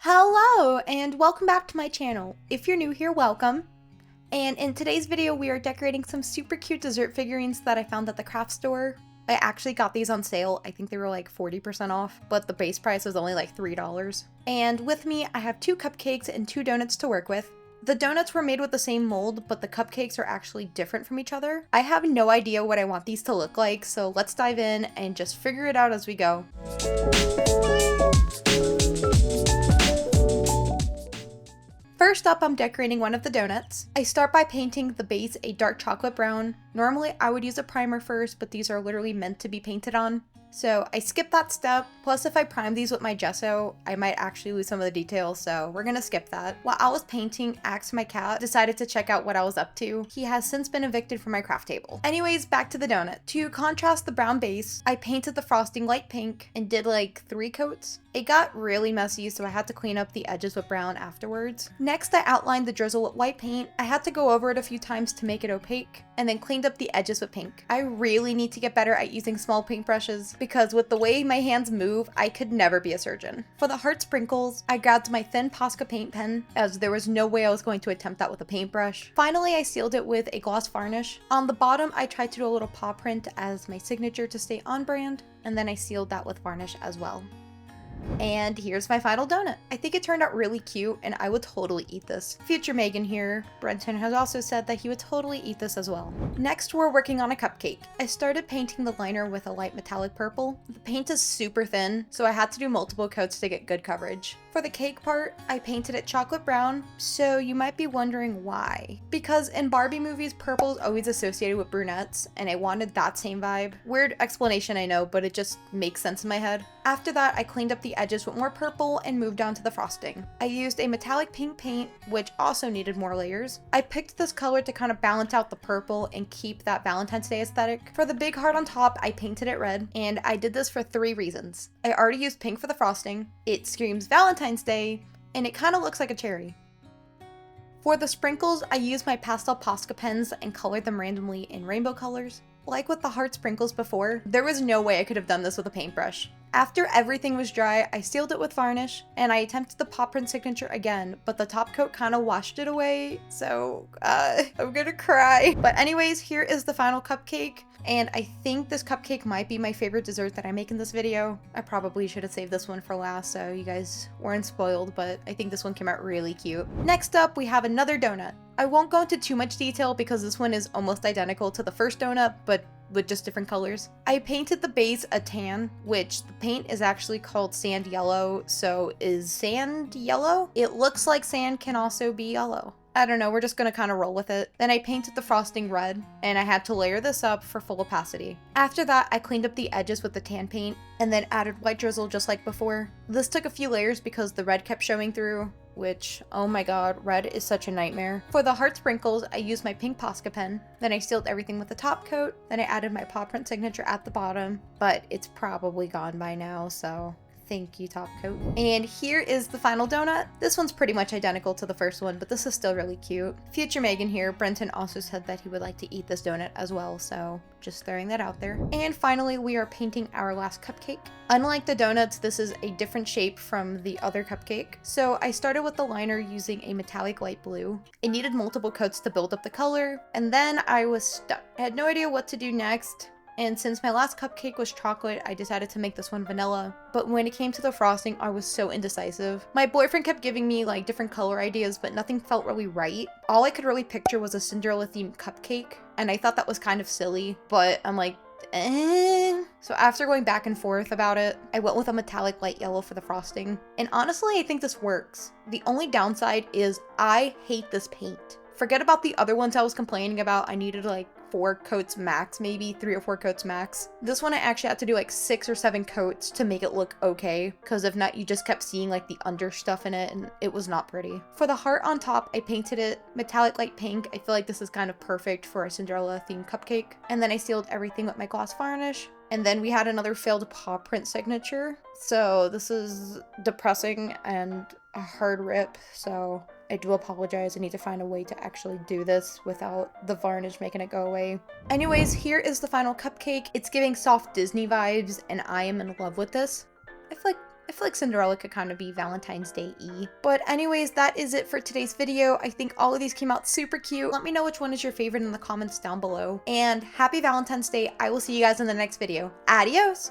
Hello and welcome back to my channel. If you're new here, welcome. And in today's video, we are decorating some super cute dessert figurines that I found at the craft store. I actually got these on sale. I think they were like 40% off, but the base price was only like $3. And with me, I have 2 cupcakes and 2 donuts to work with. The donuts were made with the same mold, but the cupcakes are actually different from each other. I have no idea what I want these to look like, so let's dive in and just figure it out as we go. First up, I'm decorating one of the donuts. I start by painting the base a dark chocolate brown. Normally, I would use a primer first, but these are literally meant to be painted on. So I skip that step. Plus, if I prime these with my gesso, I might actually lose some of the details, so we're gonna skip that. While I was painting, Axe, my cat, decided to check out what I was up to. He has since been evicted from my craft table. Anyways, back to the donut. To contrast the brown base, I painted the frosting light pink and did like 3 coats. It got really messy, so I had to clean up the edges with brown afterwards. Next, I outlined the drizzle with white paint. I had to go over it a few times to make it opaque, and then cleaned up the edges with pink. I really need to get better at using small paintbrushes, because with the way my hands move, I could never be a surgeon. For the heart sprinkles, I grabbed my thin Posca paint pen, as there was no way I was going to attempt that with a paintbrush. Finally, I sealed it with a gloss varnish. On the bottom, I tried to do a little paw print as my signature to stay on brand, and then I sealed that with varnish as well. And here's my final donut. I think it turned out really cute and I would totally eat this. Future Megan here, Brenton has also said that he would totally eat this as well. Next, we're working on a cupcake. I started painting the liner with a light metallic purple. The paint is super thin, so I had to do multiple coats to get good coverage. For the cake part, I painted it chocolate brown, so you might be wondering why. Because in Barbie movies, purple is always associated with brunettes, and I wanted that same vibe. Weird explanation, I know, but it just makes sense in my head. After that, I cleaned up the edges with more purple and moved on to the frosting. I used a metallic pink paint, which also needed more layers. I picked this color to kind of balance out the purple and keep that Valentine's Day aesthetic. For the big heart on top, I painted it red, and I did this for 3 reasons. I already used pink for the frosting, it screams Valentine's Day, and it kind of looks like a cherry. For the sprinkles, I used my pastel Posca pens and colored them randomly in rainbow colors. Like with the heart sprinkles before, there was no way I could have done this with a paintbrush. After everything was dry, I sealed it with varnish, and I attempted the paw print signature again, but the top coat kind of washed it away, so I'm gonna cry. But anyways, here is the final cupcake, and I think this cupcake might be my favorite dessert that I make in this video. I probably should have saved this one for last so you guys weren't spoiled, but I think this one came out really cute. Next up, we have another donut. I won't go into too much detail because this one is almost identical to the first donut, but with just different colors. I painted the base a tan, which the paint is actually called sand yellow, so is sand yellow? It looks like sand can also be yellow. I don't know, we're just gonna kind of roll with it. Then I painted the frosting red, and I had to layer this up for full opacity. After that, I cleaned up the edges with the tan paint, and then added white drizzle just like before. This took a few layers because the red kept showing through, which, oh my god, red is such a nightmare. For the heart sprinkles, I used my pink Posca pen, then I sealed everything with the top coat, then I added my paw print signature at the bottom, but it's probably gone by now, so thank you, top coat. And here is the final donut. This one's pretty much identical to the first one, but this is still really cute. Future Megan here, Brenton also said that he would like to eat this donut as well, so just throwing that out there. And finally, we are painting our last cupcake. Unlike the donuts, this is a different shape from the other cupcake. So I started with the liner using a metallic light blue. It needed multiple coats to build up the color, and then I was stuck. I had no idea what to do next. And since my last cupcake was chocolate, I decided to make this one vanilla. But when it came to the frosting, I was so indecisive. My boyfriend kept giving me like different color ideas, but nothing felt really right. All I could really picture was a Cinderella themed cupcake, and I thought that was kind of silly, but I'm like, eh. So after going back and forth about it, I went with a metallic light yellow for the frosting. And honestly, I think this works. The only downside is I hate this paint. Forget about the other ones I was complaining about. I needed like 4 coats max, maybe 3 or 4 coats max. This one I actually had to do like 6 or 7 coats to make it look okay, because if not, you just kept seeing like the under stuff in it and it was not pretty. For the heart on top, I painted it metallic light pink. I feel like this is kind of perfect for a Cinderella themed cupcake. And then I sealed everything with my gloss varnish. And then we had another failed paw print signature. So this is depressing and a hard rip, so I do apologize. I need to find a way to actually do this without the varnish making it go away. Anyways, here is the final cupcake. It's giving soft Disney vibes, and I am in love with this. I feel like I feel like Cinderella could kind of be Valentine's Day-y. But anyways, that is it for today's video. I think all of these came out super cute. Let me know which one is your favorite in the comments down below. And happy Valentine's Day. I will see you guys in the next video. Adios!